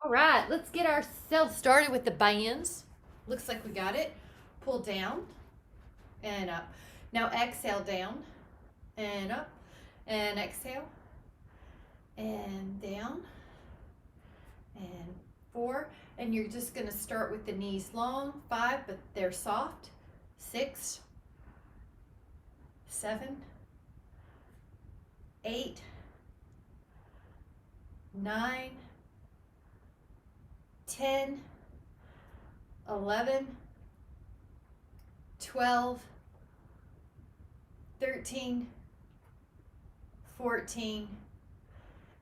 All right, let's get ourselves started with the bands. Looks like we got it. Pull down and up. Now exhale down and up and exhale and down and 4. And you're just going to start with the knees long. 5, but they're soft. 6, 7, 8, 9, 10, 11, 12, 13, 14,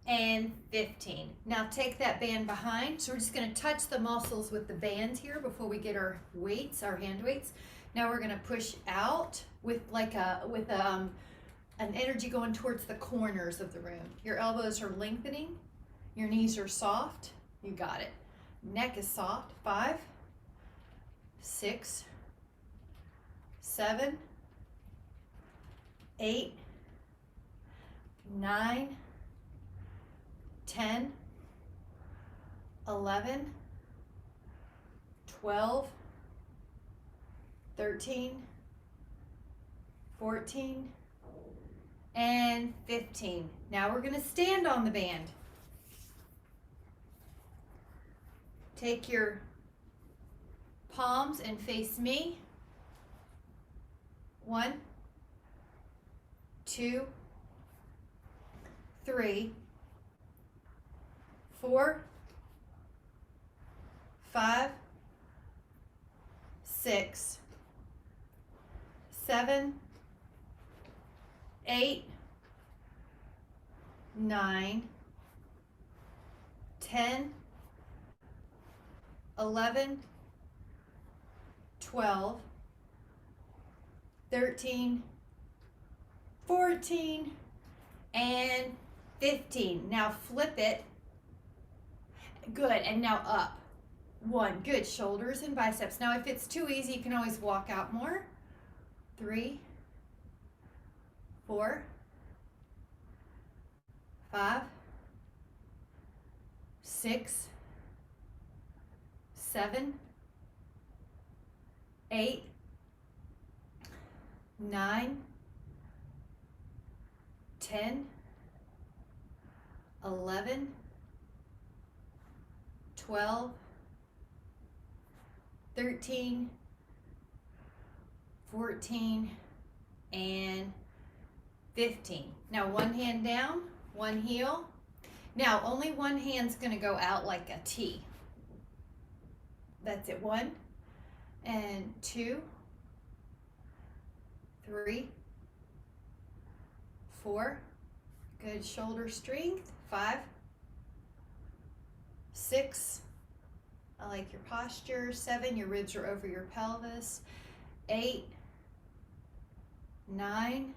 and 15. Now take that band behind. So we're just going to touch the muscles with the band here before we get our weights, our hand weights. Now we're going to push out with an energy going towards the corners of the room. Your elbows are lengthening. Your knees are soft. You got it. Neck is soft. 5, 6, 7, 8, 9, 10, 11, 12, 13, 14, and 15. Now we're going to stand on the band. Take your palms and face me. 1, 2, 3, 4, 5, 6, 7, 8, 9, 10, 11, 12, 13, 14, and 15. Now flip it. Good, and now up. 1, good, shoulders and biceps. Now if it's too easy, you can always walk out more. 3, 4, 5, 6, 7, 8, 9, 10, 11, 12, 13, 14, and 15. Now one hand down, one heel. Now only one hand's going to go out like a T. That's it. 1 and 2, 3, 4. Good shoulder strength. 5, 6. I like your posture. 7, your ribs are over your pelvis. 8, 9.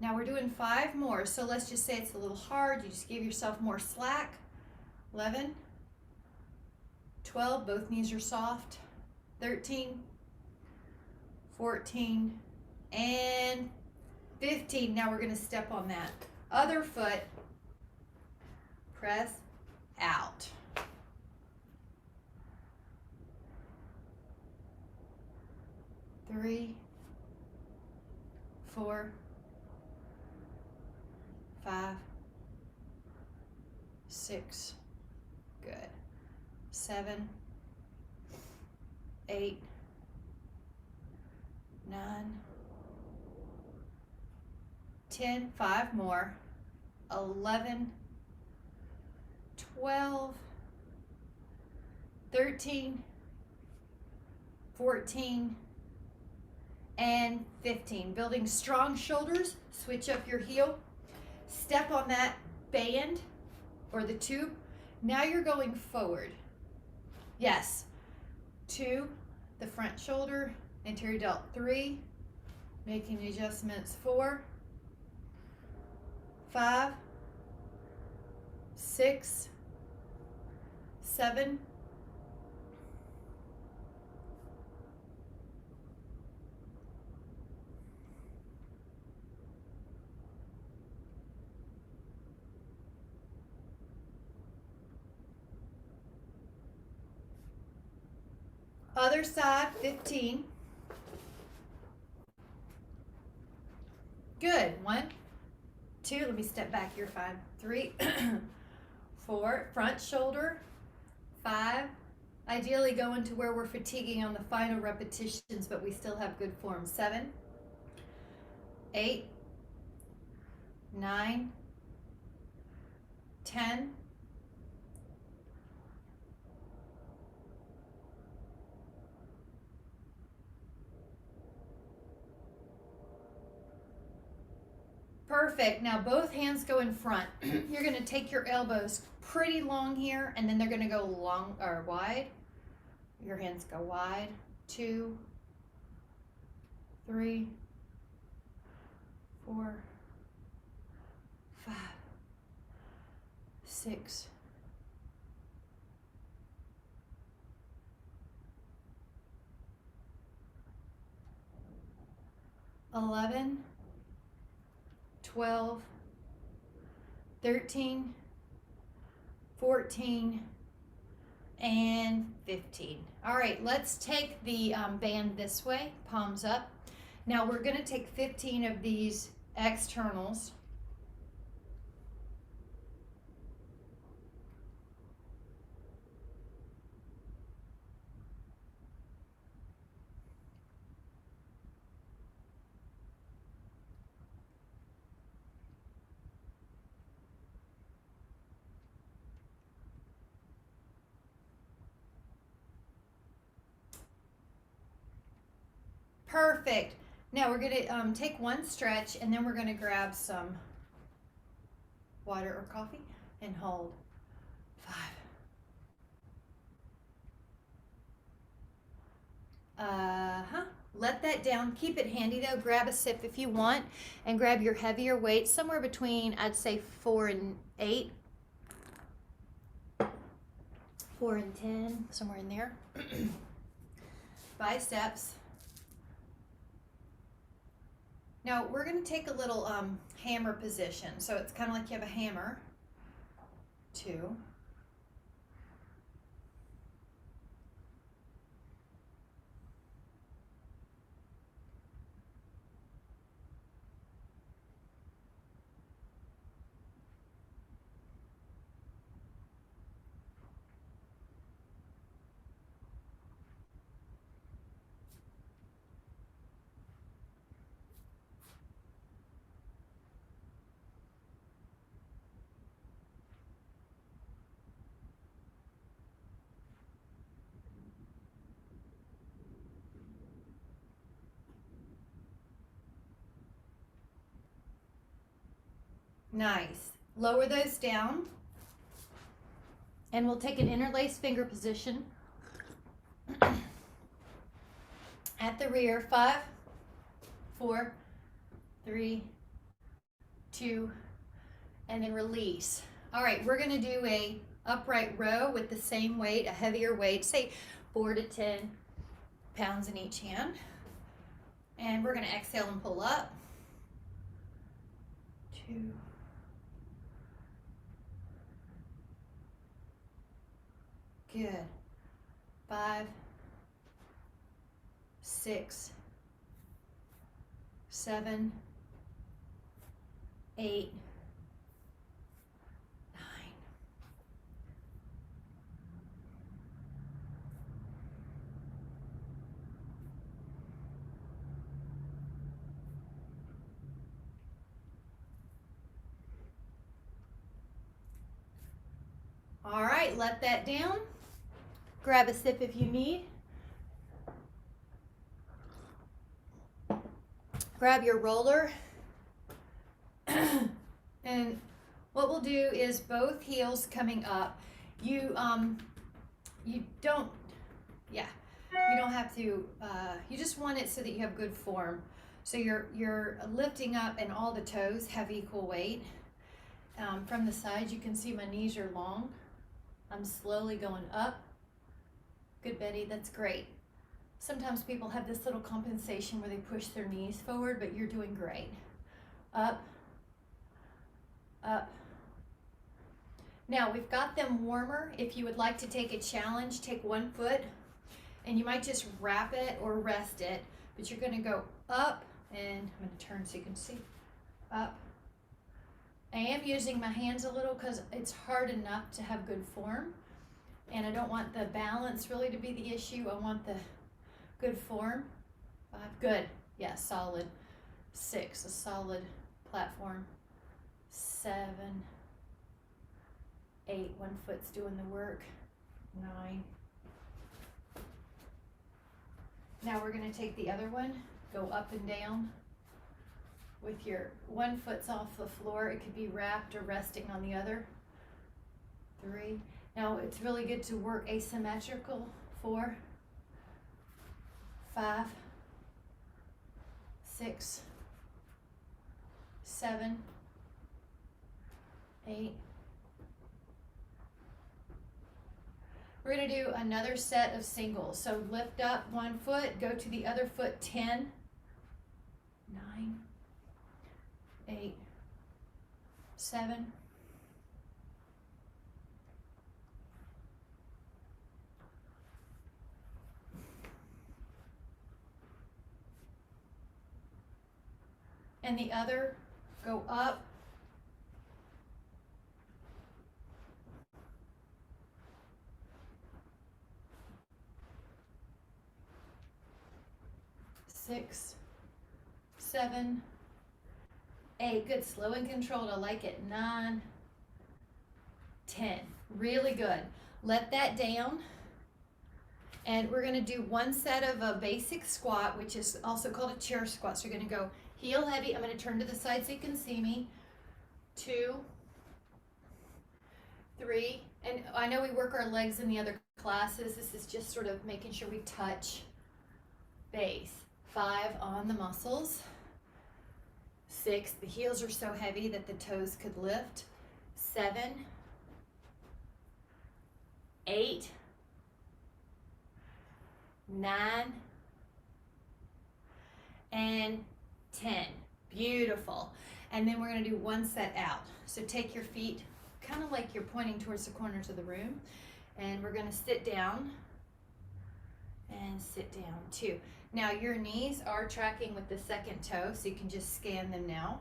Now we're doing 5 more. So let's just say it's a little hard. You just give yourself more slack. 11, 12, both knees are soft. 13, 14, and 15. Now we're going to step on that other foot. Press out. 3, 4, 5, 6. Good. 7, 8, 9, 10. 5 more. 11, 12, 13, 14, and 15. Building strong shoulders. Switch up your heel. Step on that band or the tube. Now you're going forward. Yes. 2, the front shoulder, anterior delt. 3, making adjustments. 4, 5, 6, 7, Other side, 15. Good. 1, 2, let me step back here, 5, 3, 4, front shoulder, 5. Ideally going to where we're fatiguing on the final repetitions, but we still have good form. 7, 8, 9, 10, 'Perfect. Now both hands go in front. You're going to take your elbows pretty long here, and then they're going to go long or wide. Your hands go wide. 2, 3, 4, 5, 6, 11, 12, 13, 14, and 15. All right, let's take the band this way, palms up. Now we're going to take 15 of these externals. Perfect. Now we're going to take one stretch, and then we're going to grab some water or coffee and hold. 5. Let that down. Keep it handy though. Grab a sip if you want, and grab your heavier weight somewhere between, I'd say, 4 and 8. 4 and 10, somewhere in there. Biceps. Now we're going to take a little hammer position. So it's kind of like you have a hammer. 2. Nice. Lower those down. And we'll take an interlaced finger position at the rear. 5, 4, 3, 2, and then release. All right, we're going to do a upright row with the same weight, a heavier weight, say 4 to 10 pounds in each hand. And we're going to exhale and pull up. 2, good. 5, 6, 7, 8, 9. All right, let that down. Grab a sip if you need. Grab your roller. And what we'll do is both heels coming up. You don't have to, you just want it so that you have good form. So you're lifting up and all the toes have equal weight. From the side, you can see my knees are long. I'm slowly going up. Good, Betty, that's great. Sometimes people have this little compensation where they push their knees forward, but you're doing great. Up, up. Now we've got them warmer. If you would like to take a challenge, take one foot and you might just wrap it or rest it, but you're gonna go up, and I'm gonna turn so you can see, up. I am using my hands a little because it's hard enough to have good form, and I don't want the balance really to be the issue. I want the good form. 5, good, yeah, solid. 6, a solid platform. 7, 8, one foot's doing the work. 9. Now we're going to take the other one, go up and down with your one foot's off the floor. It could be wrapped or resting on the other. 3. Now it's really good to work asymmetrical. 4, 5, 6, 7, 8. We're going to do another set of singles. So lift up one foot, go to the other foot, 10, 9, 8, 7, 8. And the other, go up, 6, 7, 8. Good, slow and controlled. I like it. 9, 10. Really good. Let that down. And we're going to do one set of a basic squat, which is also called a chair squat. So you're going to go heel heavy. I'm going to turn to the side so you can see me. 2, 3. And I know we work our legs in the other classes. This is just sort of making sure we touch base. 5 on the muscles. 6, the heels are so heavy that the toes could lift. 7, 8, 9, and 10. Beautiful. And then we're going to do one set out. So take your feet kind of like you're pointing towards the corners of the room, and we're going to sit down and sit down too. Now your knees are tracking with the second toe, so you can just scan them now.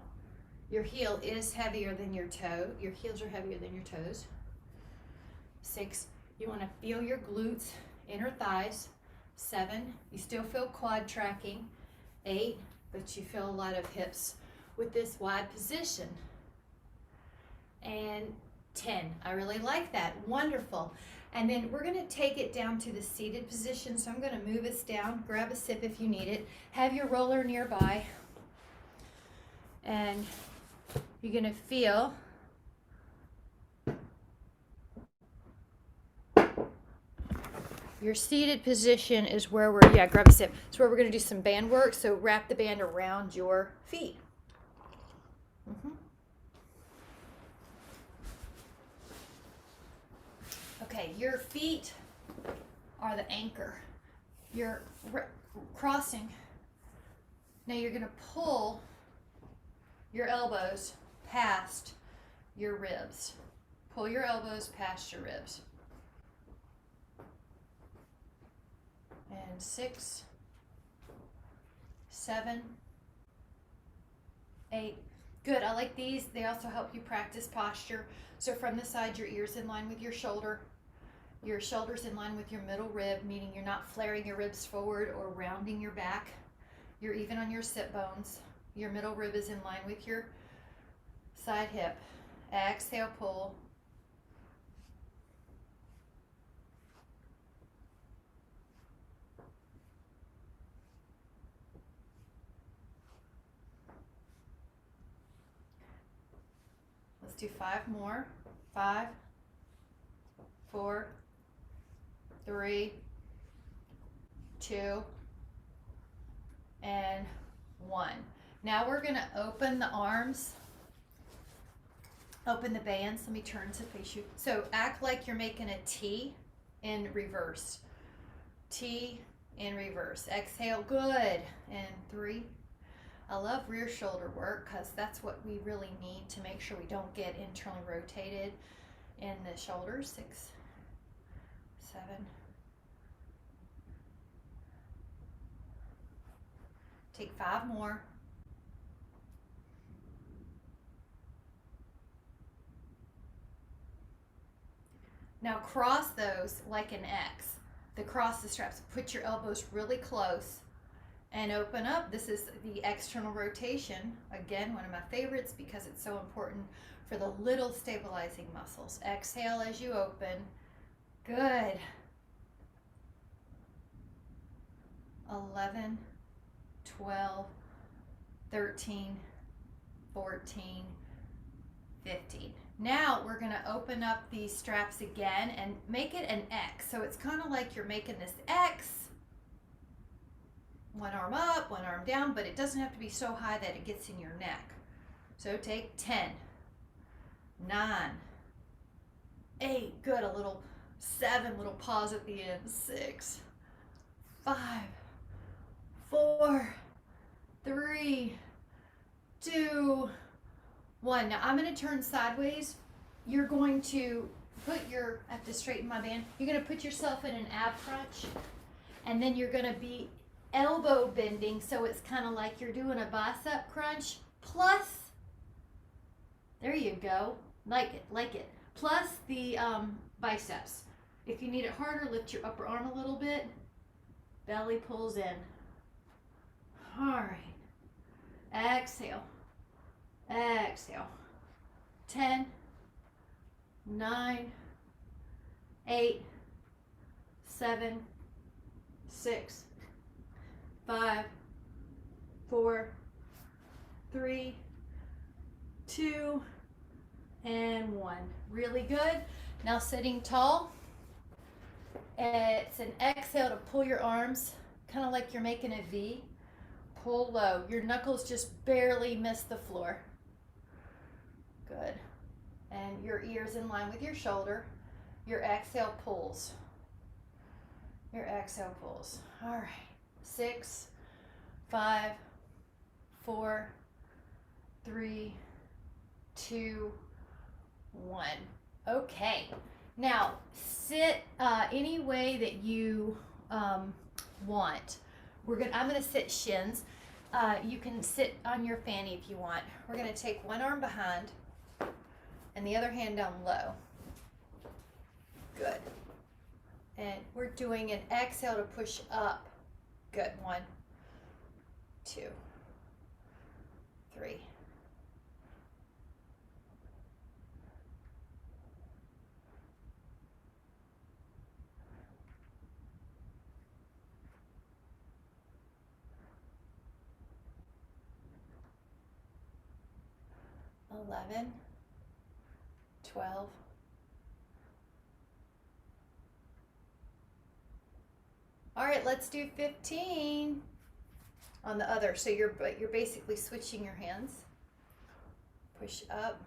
Your heel is heavier than your toe. Your heels are heavier than your toes. 6, you want to feel your glutes, inner thighs. 7, you still feel quad tracking. 8, but you feel a lot of hips with this wide position. And 10, I really like that. Wonderful. And then we're going to take it down to the seated position. So I'm going to move us down, grab a sip if you need it. Have your roller nearby. And you're going to feel your seated position is where we're, grab a sip. It's where we're going to do some band work. So wrap the band around your feet. Okay, your feet are the anchor. You're crossing. Now you're going to pull your elbows past your ribs. Pull your elbows past your ribs. And 6, 7, 8. Good, I like these. They also help you practice posture. So from the side, your ear's in line with your shoulder. Your shoulder's in line with your middle rib, meaning you're not flaring your ribs forward or rounding your back. You're even on your sit bones. Your middle rib is in line with your side hip. Exhale, pull. Let's do 5 more. 5, 4, 3, 2, and 1. Now we're going to open the arms, open the bands. Let me turn to face you. So act like you're making a T in reverse. T in reverse. Exhale, good. And 3. I love rear shoulder work because that's what we really need to make sure we don't get internally rotated in the shoulders. 6, 7, Take 5 more. Now cross those like an X. Cross the straps. Put your elbows really close and open up. This is the external rotation. Again, one of my favorites because it's so important for the little stabilizing muscles. Exhale as you open. Good. 11, 12, 13, 14, 15. Now we're going to open up these straps again and make it an X. So it's kind of like you're making this X. One arm up, one arm down, but it doesn't have to be so high that it gets in your neck. So take 10, 9, 8, good, a little 7, little pause at the end, 6, 5, 4, 3, 2, 1. Now I'm going to turn sideways. You're going to put your, I have to straighten my band. You're going to put yourself in an ab crunch, and then you're going to be elbow bending, so it's kind of like you're doing a bicep crunch plus, there you go, like it, plus the biceps. If you need it harder, lift your upper arm a little bit, belly pulls in. All right, exhale, exhale. 10, 9, 8, 7, 6, 5, 4, 3, 2, and 1. Really good. Now sitting tall. It's an exhale to pull your arms, kind of like you're making a V. Pull low. Your knuckles just barely miss the floor. Good. And your ears in line with your shoulder. Your exhale pulls. Your exhale pulls. All right. 6, 5, 4, 3, 2, 1. Okay. Now sit any way that you want. I'm gonna sit shins. You can sit on your fanny if you want. We're gonna take one arm behind and the other hand down low. Good. And we're doing an exhale to push up. Good. 1, 2, 3. $11, 12, 'All right, let's do 15 on the other. So you're basically switching your hands. Push up.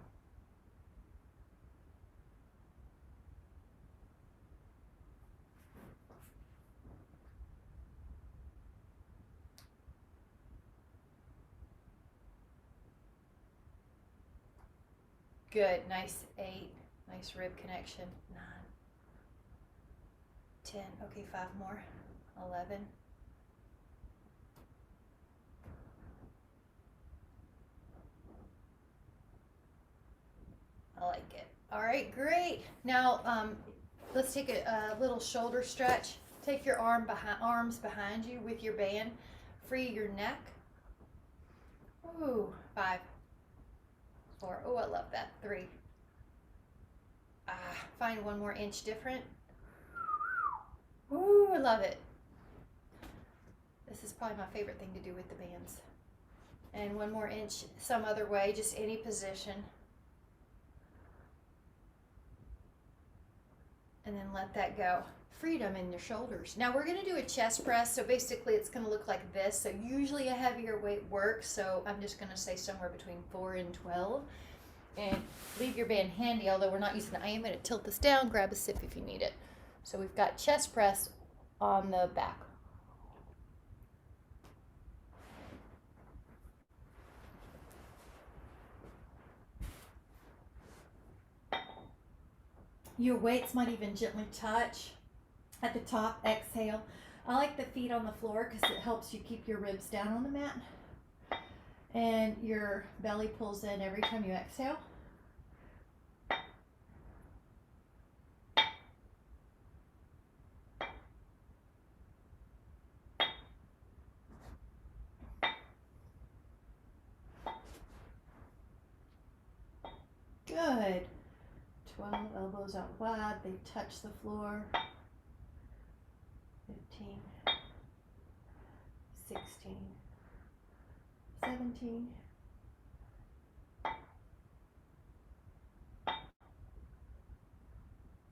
Good, nice 8, nice rib connection. 9, 10, okay, 5 more. 11. I like it. All right, great. Now let's take a little shoulder stretch. Take your arms behind you with your band. Free your neck. Ooh, 5, 4. Oh, I love that. 3. Find 1 more inch different. Ooh, I love it. This is probably my favorite thing to do with the bands. And 1 more inch some other way, just any position. And then let that go. Freedom in your shoulders. Now we're going to do a chest press. So basically it's going to look like this. So usually a heavier weight works. So I'm just going to say somewhere between 4 and 12. And leave your band handy, although we're not using it. I am going to tilt this down, grab a sip if you need it. So we've got chest press on the back. Your weights might even gently touch at the top. Exhale. I like the feet on the floor because it helps you keep your ribs down on the mat. And your belly pulls in every time you exhale. Good. 12, elbows out wide, they touch the floor. 15, 16, 17.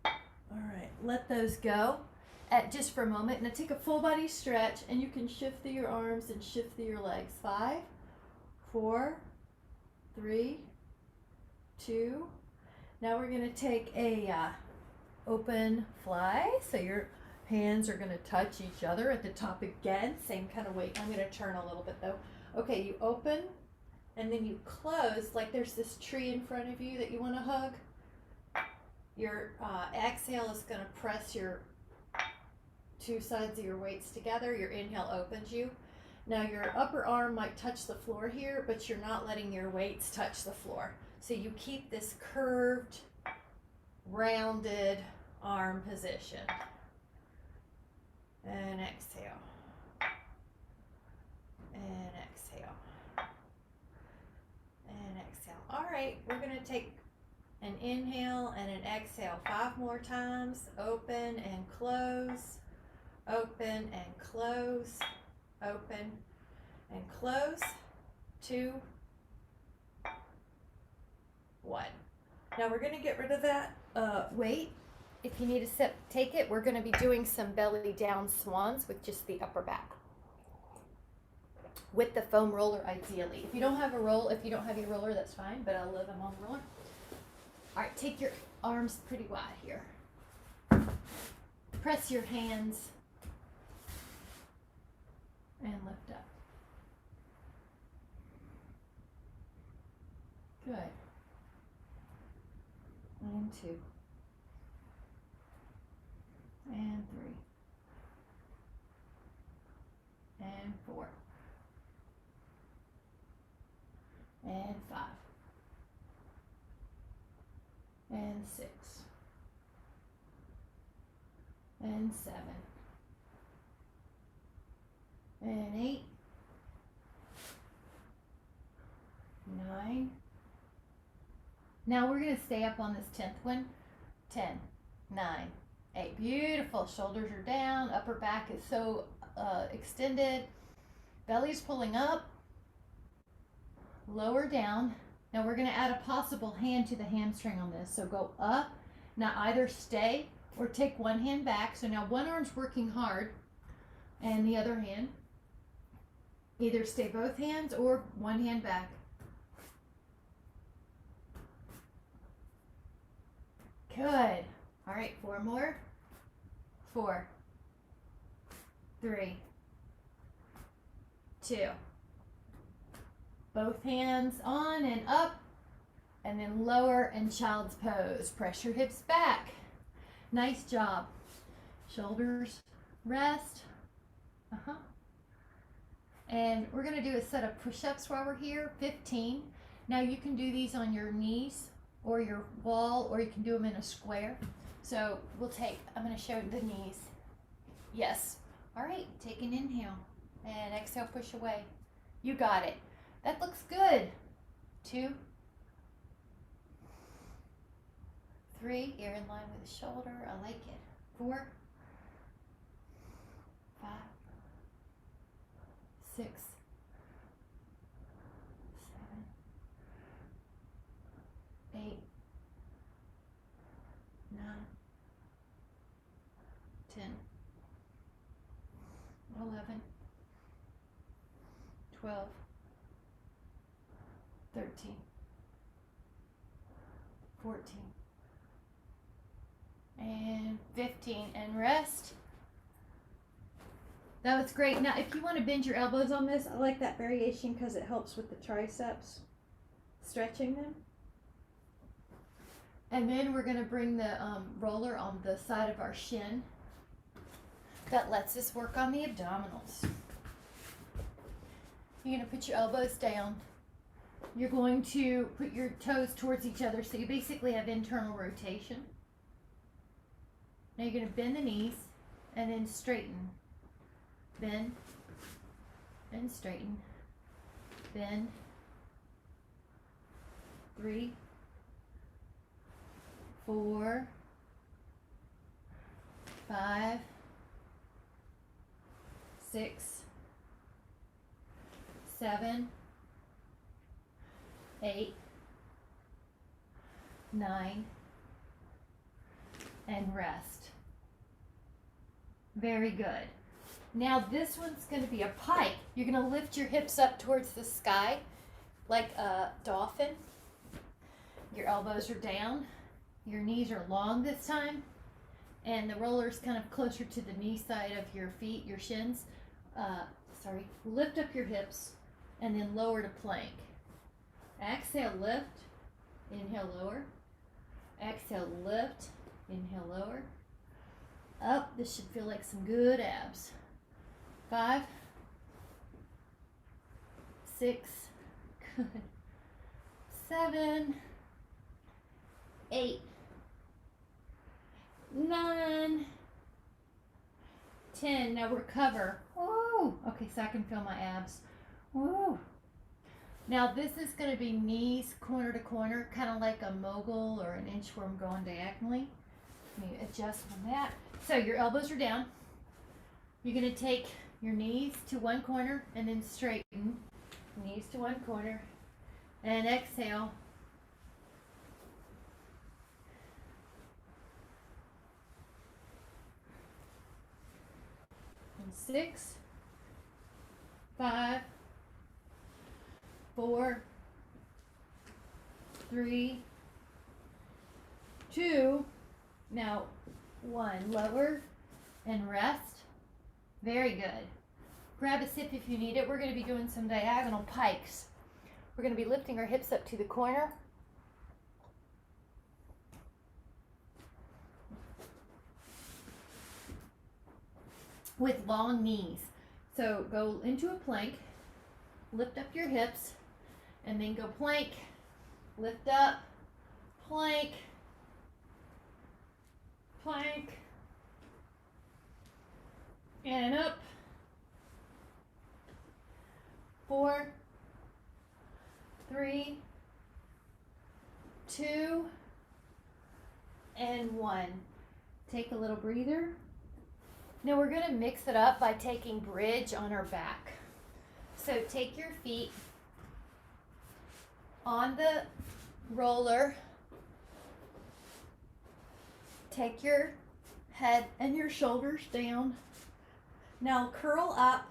All right, let those go just for a moment. Now take a full body stretch, and you can shift through your arms and shift through your legs. 5, 4, 3, 2. Now we're going to take a open fly. So your hands are going to touch each other at the top again. Same kind of weight. I'm going to turn a little bit though. Okay, you open and then you close like there's this tree in front of you that you want to hug. Your exhale is going to press your two sides of your weights together. Your inhale opens you. Now your upper arm might touch the floor here, but you're not letting your weights touch the floor. So you keep this curved, rounded arm position. And exhale. And exhale. And exhale. All right, we're going to take an inhale and an exhale 5 more times. Open and close. Open and close. Open and close. 2, 1. Now we're going to get rid of that weight. If you need to take it, we're going to be doing some belly down swans with just the upper back. With the foam roller, ideally. If you don't have a roll, if you don't have your roller, that's fine, but I love them on the roller. All right, take your arms pretty wide here. Press your hands and lift up. Good. And 2. And 3. And 4. And 5. And 6. And 7. And 8. 9. Now we're going to stay up on this 10th one. 10, 9, 8. Beautiful. Shoulders are down. Upper back is so extended. Belly's pulling up. Lower down. Now we're going to add a possible hand to the hamstring on this. So go up. Now either stay or take one hand back. So now one arm's working hard and the other hand. Either stay both hands or one hand back. Good. All right, 4 more. 4, 3, 2. Both hands on and up, and then lower and child's pose. Press your hips back. Nice job. Shoulders rest. And we're going to do a set of push-ups while we're here, 15. Now you can do these on your knees or your wall, or you can do them in a square. So I'm going to show the knees. Yes. All right, take an inhale and exhale, push away. You got it. That looks good. 2, 3, you're in line with the shoulder. I like it. 4, 5, 6, 7, 8, 9, 10, 11, 12, 13, 14, and 15, and rest. That was great. Now, if you want to bend your elbows on this, I like that variation because it helps with the triceps, stretching them. And then we're going to bring the roller on the side of our shin. That lets us work on the abdominals. You're going to put your elbows down. You're going to put your toes towards each other so you basically have internal rotation. Now you're going to bend the knees and then straighten. Bend and straighten. Bend. 3, 4, 5, 6, 7, 8, 9, and rest. Very good. Now this one's going to be a pike. You're going to lift your hips up towards the sky like a dolphin. Your elbows are down. Your knees are long this time. And the roller's kind of closer to the knee side of your feet, your shins. Lift up your hips and then lower to plank. Exhale, lift. Inhale, lower. Exhale, lift. Inhale, lower. Up. This should feel like some good abs. 5, 6, good. 7, 8, 9, 10. Now recover. Woo! Okay, so I can feel my abs. Woo! Now this is going to be knees corner to corner, kind of like a mogul or an inchworm going diagonally. Let me adjust on that. So your elbows are down. You're going to take your knees to one corner and then straighten. Knees to one corner. And exhale. And 6, 5, 4, 3, 2, now 1. Lower and rest. Very good. Grab a sip if you need it. We're going to be doing some diagonal pikes. We're going to be lifting our hips up to the corner. With long knees. So go into a plank, lift up your hips, and then go plank, lift up, plank, plank, and up. 4, 3, 2, and 1. Take a little breather. Now we're going to mix it up by taking bridge on our back. So take your feet on the roller. Take your head and your shoulders down. Now curl up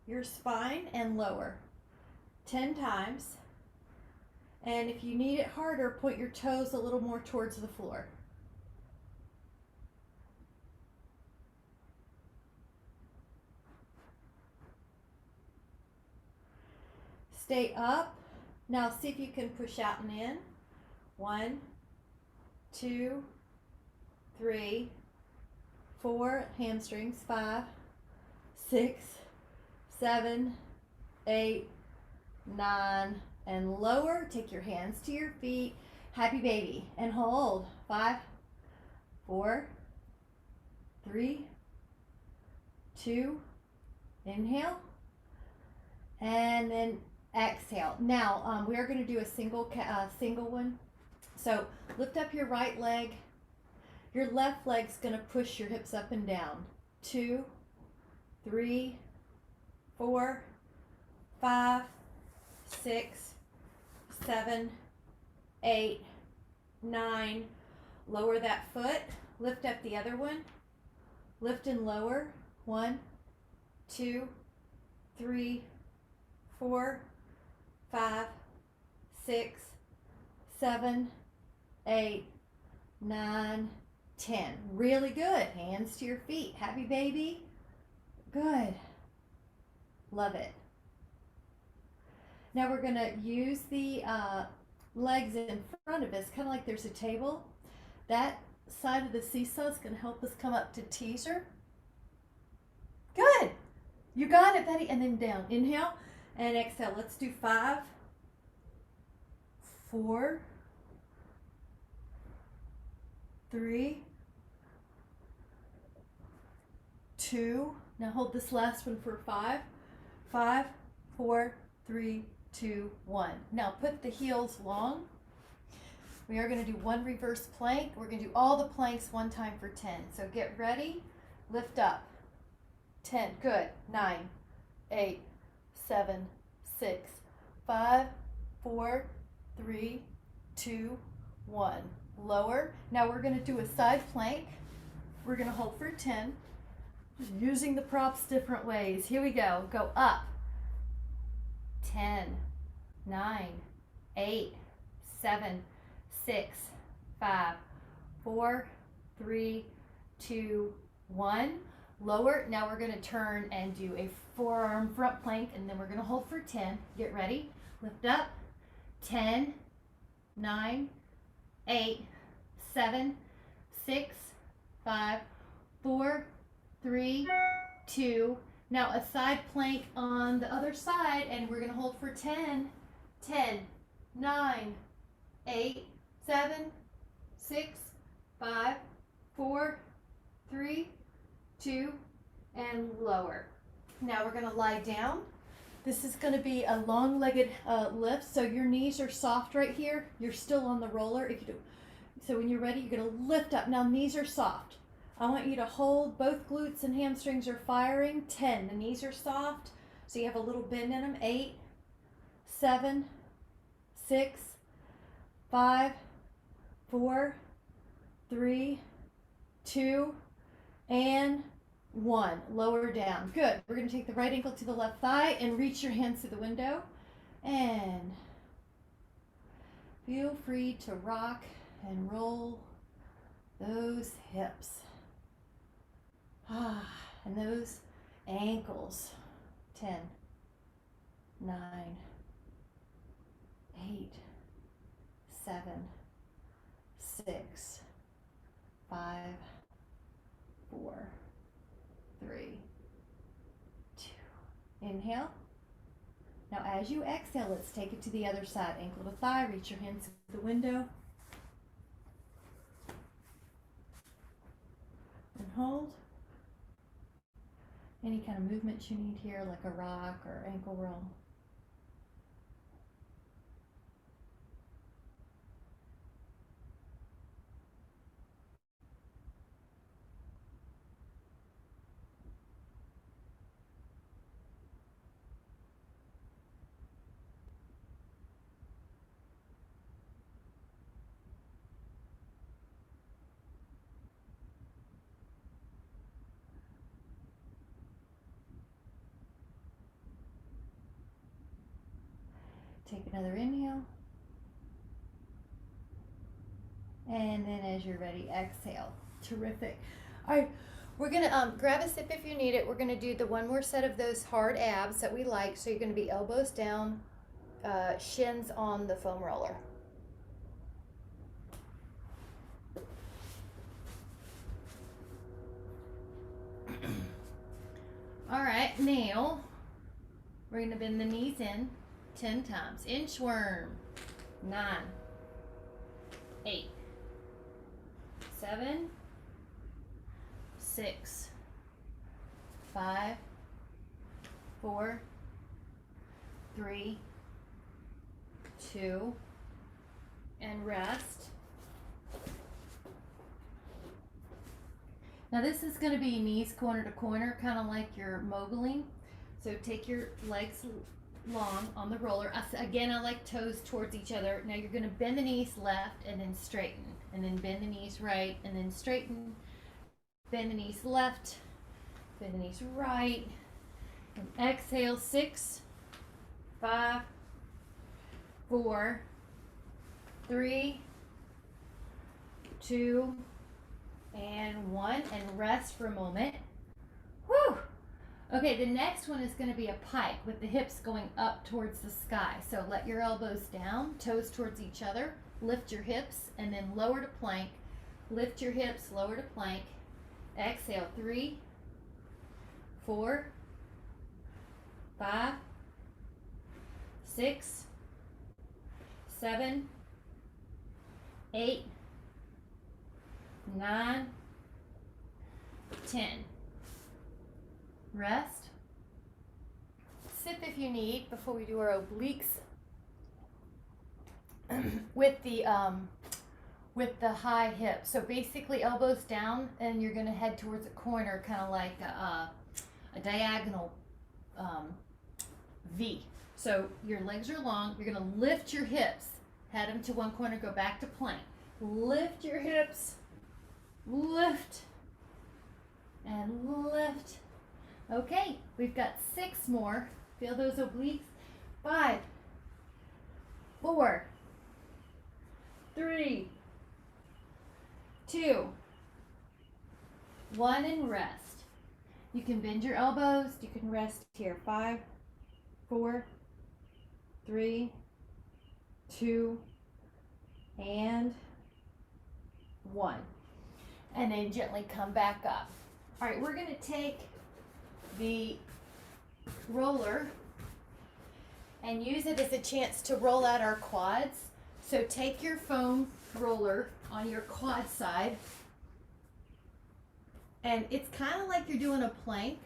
your spine and lower 10 times. And if you need it harder, point your toes a little more towards the floor. Stay up. Now see if you can push out and in. 1, 2, 3, 4, hamstrings, 5, 6, 7, 8, 9, and lower. Take your hands to your feet. Happy baby. And hold. 5, 4, 3, 2, inhale, and then exhale. Now we are going to do a single one. So lift up your right leg. Your left leg's going to push your hips up and down. 2, 3, 4, 5, 6, 7, 8, 9. Lower that foot. Lift up the other one. Lift and lower. 1, 2, 3, 4, 5, 6, 7, 8, 9, 10. Really good. Hands to your feet. Happy baby. Good. Love it. Now we're going to use the legs in front of us, kind of like there's a table. That side of the seesaw is going to help us come up to teaser. You got it, Betty. And then down. Inhale and exhale. Let's do 5, 4, 3, 2. Now hold this last one for 5, 5, 4, 3, 2, 1. Now put the heels long. We are going to do one reverse plank. We're going to do all the planks one time for 10. So get ready. Lift up. 10. Good. 9, 8, 7, 6, 5, 4, 3, 2, 1. Lower. Now we're going to do a side plank. We're going to hold for 10. Just using the props different ways. Here we go. Go up. 10, 9, 8, 7, 6, 5, 4, 3, 2, 1. Lower. Now we're going to turn and do a forearm front plank, and then we're going to hold for 10. Get ready. Lift up. 10, 9, 8, 7, 6, 5, 4, 3, 2. Now a side plank on the other side, and we're going to hold for 10, 10, 9, 8, 7, 6, 5, 4, 3, 2, and lower. Now we're going to lie down. This is going to be a long-legged lift, so your knees are soft right here. You're still on the roller. If you do, so when you're ready, you're going to lift up. Now knees are soft. I want you to hold, both glutes and hamstrings are firing. 10, the knees are soft, so you have a little bend in them. 8, 7, 6, 5, 4, 3, 2, and 1. Lower down. Good. We're going to take the right ankle to the left thigh and reach your hands to the window. And feel free to rock and roll those hips. And those ankles. 10, 9, 8, 7, 6, 5, 4, 3, 2. Inhale. Now as you exhale, let's take it to the other side. Ankle to thigh, reach your hands to the window. And hold. Any kind of movements you need here, like a rock or ankle roll. Take another inhale. And then as you're ready, exhale. Terrific. All right, we're going to grab a sip if you need it. We're going to do the one more set of those hard abs that we like. So you're going to be elbows down, shins on the foam roller. All right, now we're going to bend the knees in 10 times. Inchworm. 9, 8, 7, 6, 5, 4, 3, 2, and rest. Now this is going to be knees corner to corner, kind of like you're moguling. So take your legs long on the roller. Again, I like toes towards each other. Now you're going to bend the knees left and then straighten, and then bend the knees right and then straighten. Bend the knees left, bend the knees right, and exhale. 6, 5, 4, 3, 2, and 1, and rest for a moment. Whew. Okay, the next one is going to be a pike with the hips going up towards the sky. So let your elbows down, toes towards each other, lift your hips, and then lower to plank. Lift your hips, lower to plank. Exhale. 3, 4, 5, 6, 7, 8, 9, 10. Rest. Sip if you need before we do our obliques with the high hip. So basically elbows down, and you're going to head towards a corner, kind of like a diagonal V. So your legs are long. You're going to lift your hips, head them to one corner, go back to plank. Lift your hips, lift, and lift. Okay, we've got 6 more. Feel those obliques. 5, 4, 3, 2, 1, and rest. You can bend your elbows. You can rest here. 5, 4, 3, 2, and 1. And then gently come back up. All right, we're going to take the roller and use it as a chance to roll out our quads. So take your foam roller on your quad side, and it's kind of like you're doing a plank,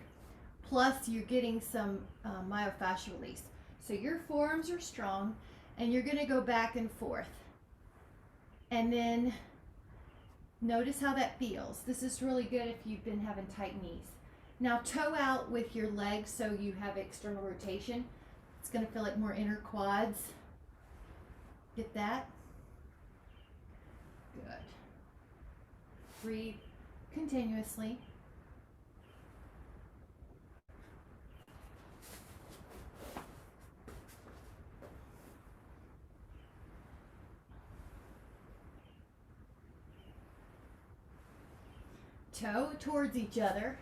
plus you're getting some myofascial release. So your forearms are strong, and you're going to go back and forth. And then notice how that feels. This is really good if you've been having tight knees. Now toe out with your legs so you have external rotation. It's going to feel like more inner quads. Get that? Good. Breathe continuously. Toe towards each other.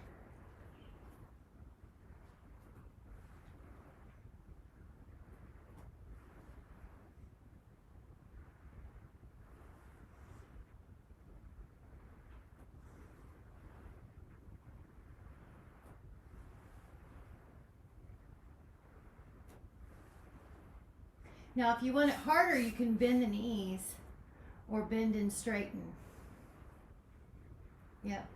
Now, if you want it harder, you can bend the knees or bend and straighten. Yep.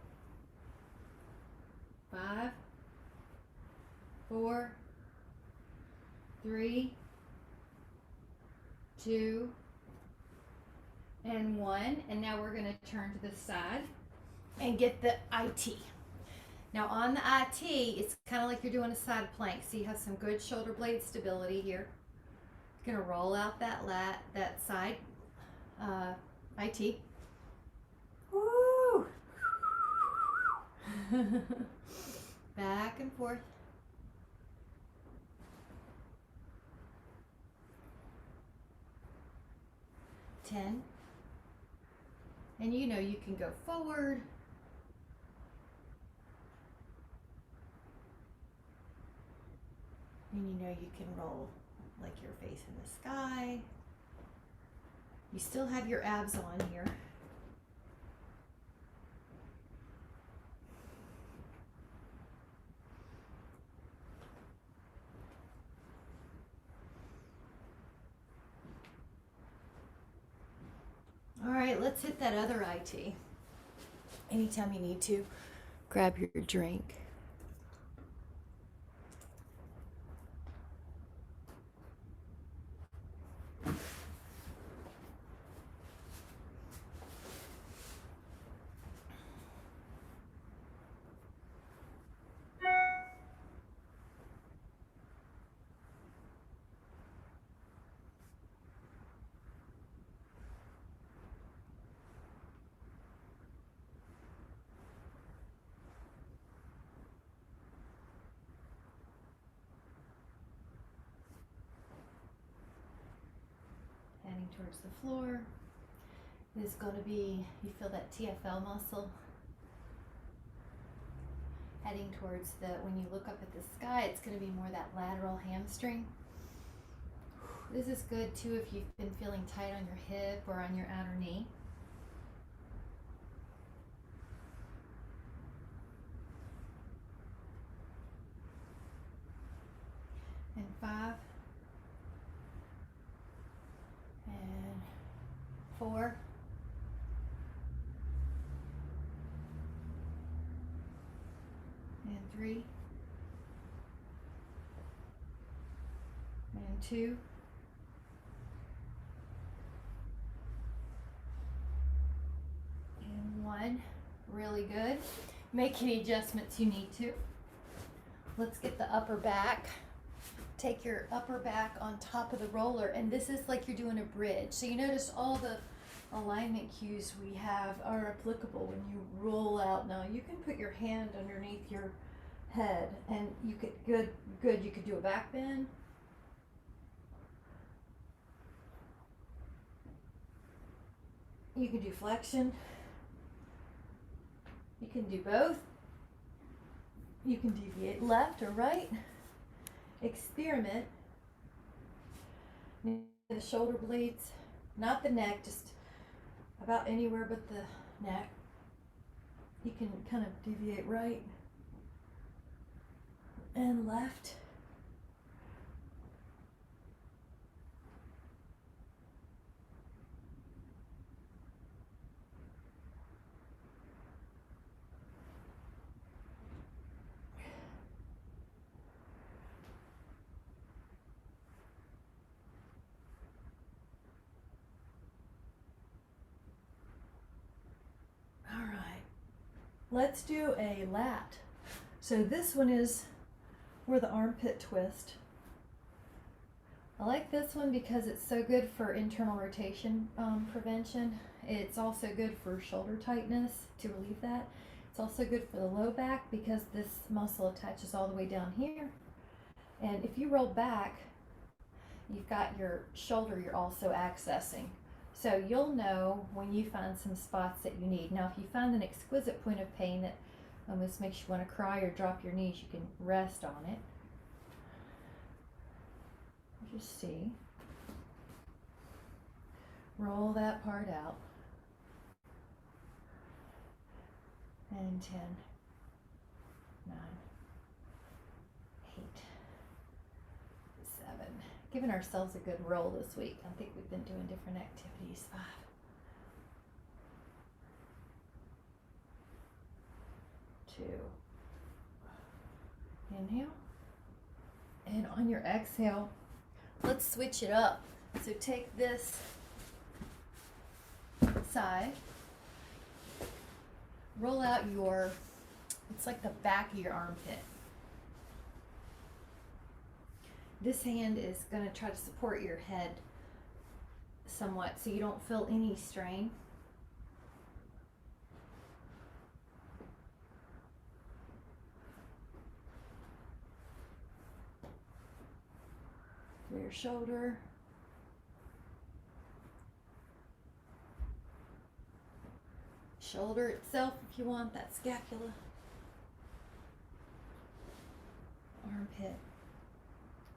5, 4, 3, 2, and 1. And now we're going to turn to the side and get the IT. Now on the IT, it's kind of like you're doing a side plank. So you have some good shoulder blade stability here. You're going to roll out that side IT. Woo! Back and forth. 10. And you know you can go forward. And you know you can roll like your face in the sky. You still have your abs on here. All right, let's hit that other IT. Anytime you need to, grab your drink. Heading towards the floor. This is going to be, you feel that TFL muscle heading towards the, when you look up at the sky, it's going to be more that lateral hamstring. This is good too if you've been feeling tight on your hip or on your outer knee. 5 and 4 and 3 and 2 and 1. Really good. Make any adjustments you need to. Let's get the upper back. Take your upper back on top of the roller, and this is like you're doing a bridge. So you notice all the alignment cues we have are applicable when you roll out. Now you can put your hand underneath your head, and you could good. You could do a back bend. You can do flexion. You can do both. You can deviate left or right. Experiment. The shoulder blades, not the neck, just about anywhere but the neck. You can kind of deviate right and left. Let's do a lat. So this one is for the armpit twist. I like this one because it's so good for internal rotation prevention. It's also good for shoulder tightness to relieve that. It's also good for the low back because this muscle attaches all the way down here. And if you roll back, you've got your shoulder you're also accessing. So you'll know when you find some spots that you need. Now, if you find an exquisite point of pain that almost makes you want to cry or drop your knees, you can rest on it. Just see. Roll that part out. And 10, 9, 8, 7. Giving ourselves a good roll this week. I think we've been doing different activities. 5. Inhale. And on your exhale, let's switch it up. So take this side, roll out your, it's like the back of your armpit. This hand is going to try to support your head somewhat so you don't feel any strain. For your shoulder. Shoulder itself if you want, that scapula. Armpit.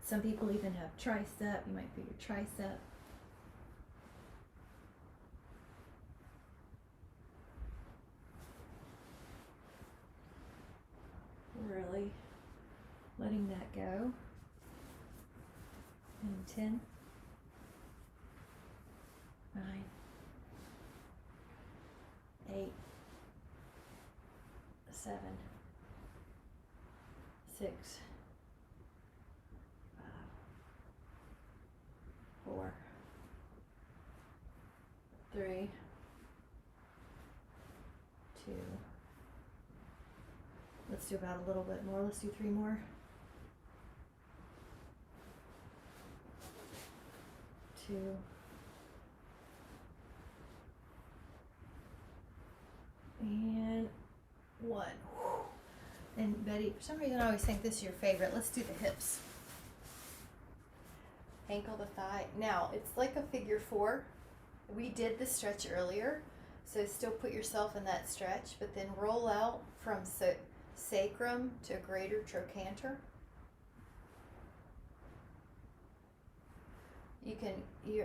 Some people even have tricep. You might feel your tricep. Really letting that go. And 10, 9, 8, 7, 6, 5, 4, 3, 2. Let's do about a little bit more. Let's do 3 more. 2. And 1. And Betty, for some reason I always think this is your favorite. Let's do the hips. Ankle to thigh. Now, it's like a figure 4. We did the stretch earlier, so still put yourself in that stretch, but then roll out from sacrum to greater trochanter. You can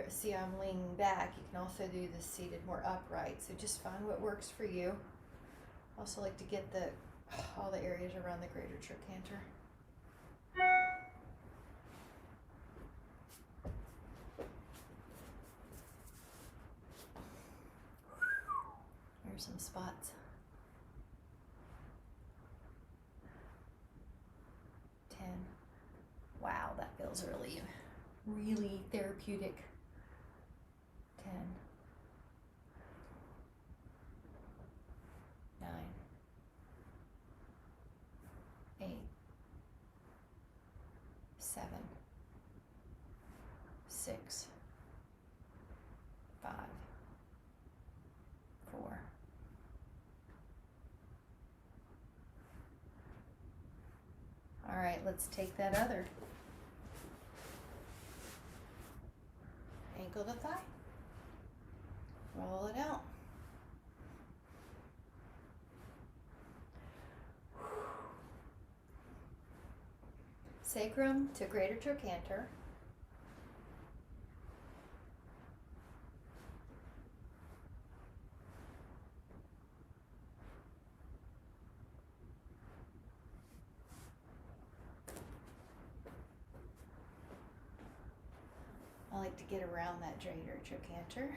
see I'm leaning back. You can also do this seated more upright. So just find what works for you. Also like to get all the areas around the greater trochanter. Here's some spots. 10. Wow, that feels really, really therapeutic. 10. 9. 8. 7. 6. 5. 4. All right, let's take that other ankle to thigh. Roll it out. Sacrum to greater trochanter. I like to get around that greater trochanter.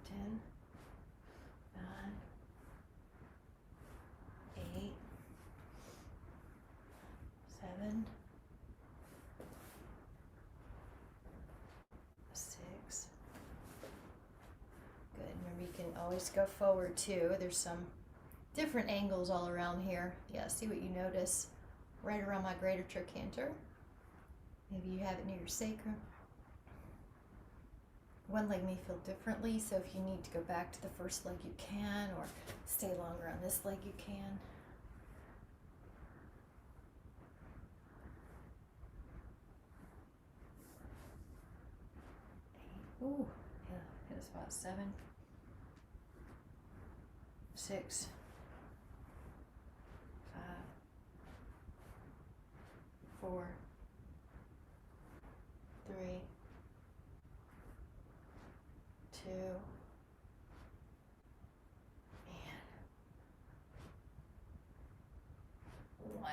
Ten, 9, 8, 7, 6. Good. Remember, you can always go forward too. There's some different angles all around here. Yeah, see what you notice right around my greater trochanter. Maybe you have it near your sacrum. One leg may feel differently, so if you need to go back to the first leg, you can, or stay longer on this leg, you can. Ooh, yeah, hit a spot. 7, 6, 5, 4, 3, 2, and 1.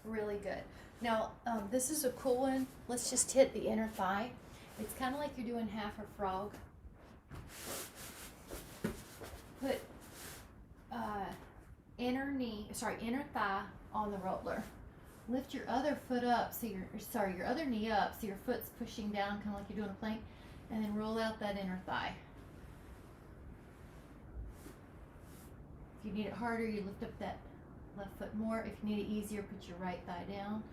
Really good. Now, this is a cool one. Let's just hit the inner thigh. It's kind of like you're doing half a frog. Put inner thigh on the roller. Lift your other foot up, so your other knee up, so your foot's pushing down, kind of like you're doing a plank, and then roll out that inner thigh. If you need it harder, you lift up that left foot more. If you need it easier, put your right thigh down.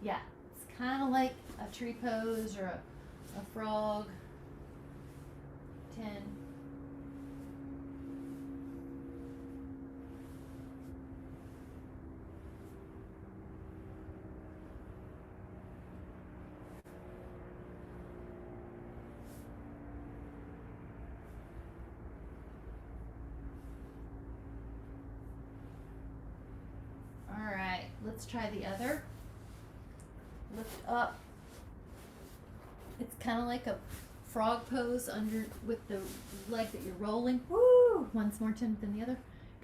Yeah, it's kind of like a tree pose or a frog. 10. All right, let's try the other. Lift up. It's kind of like a frog pose under with the leg that you're rolling. Woo! One's more tense than the other.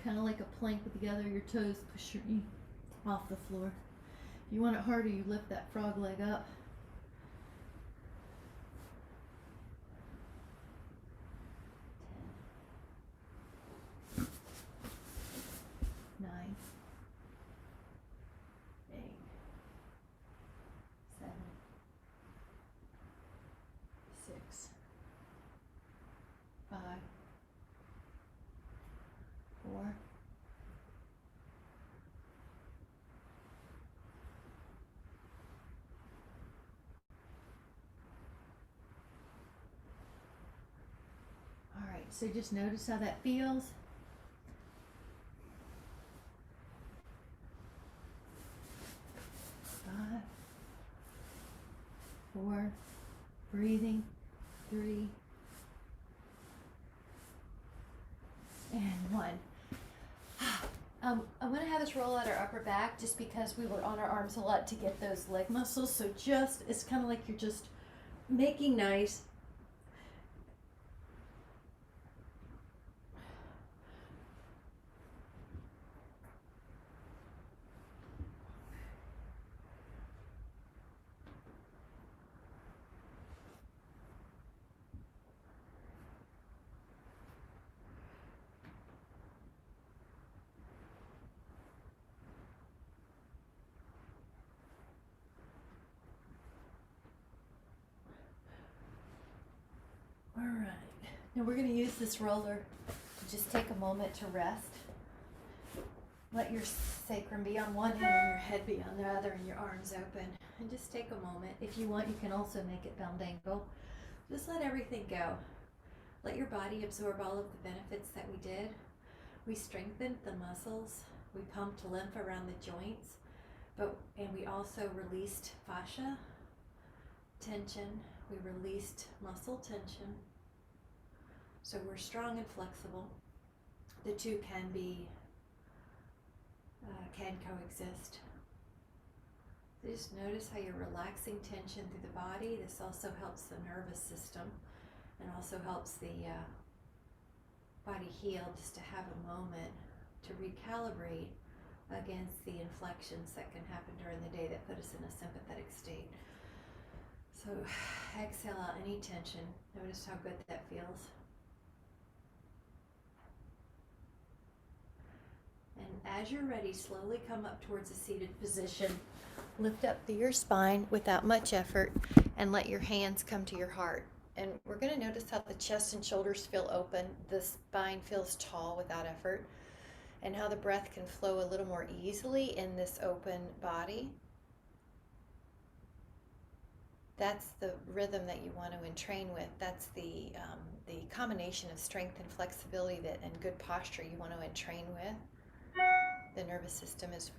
Kind of like a plank with the other. Your toes push your knee off the floor. If you want it harder, you lift that frog leg up. 10, 9, 8, 7, 6, 5, 4, 5. So just notice how that feels. 5, 4, breathing, 3, and 1. I'm going to have us roll out our upper back just because we were on our arms a lot to get those leg muscles. So just, it's kind of like you're just making nice. All right, now we're going to use this roller to just take a moment to rest. Let your sacrum be on one hand and your head be on the other and your arms open. And just take a moment. If you want, you can also make it bound angle. Just let everything go. Let your body absorb all of the benefits that we did. We strengthened the muscles. We pumped lymph around the joints. And we also released fascia tension. We released muscle tension. So we're strong and flexible. The two can coexist. So just notice how you're relaxing tension through the body. This also helps the nervous system and also helps the body heal, just to have a moment to recalibrate against the inflections that can happen during the day that put us in a sympathetic state. So exhale out any tension. Notice how good that feels. And as you're ready, slowly come up towards a seated position. Lift up through your spine without much effort and let your hands come to your heart. And we're going to notice how the chest and shoulders feel open. The spine feels tall without effort. And how the breath can flow a little more easily in this open body. That's the rhythm that you want to entrain with. That's the combination of strength and flexibility and good posture you want to entrain with. The nervous system is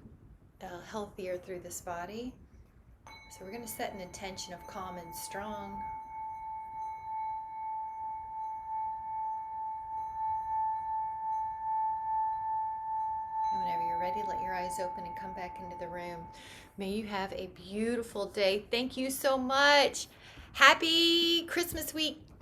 healthier through this body. So we're going to set an intention of calm and strong. And whenever you're ready, let your eyes open and come back into the room. May you have a beautiful day. Thank you so much. Happy Christmas week.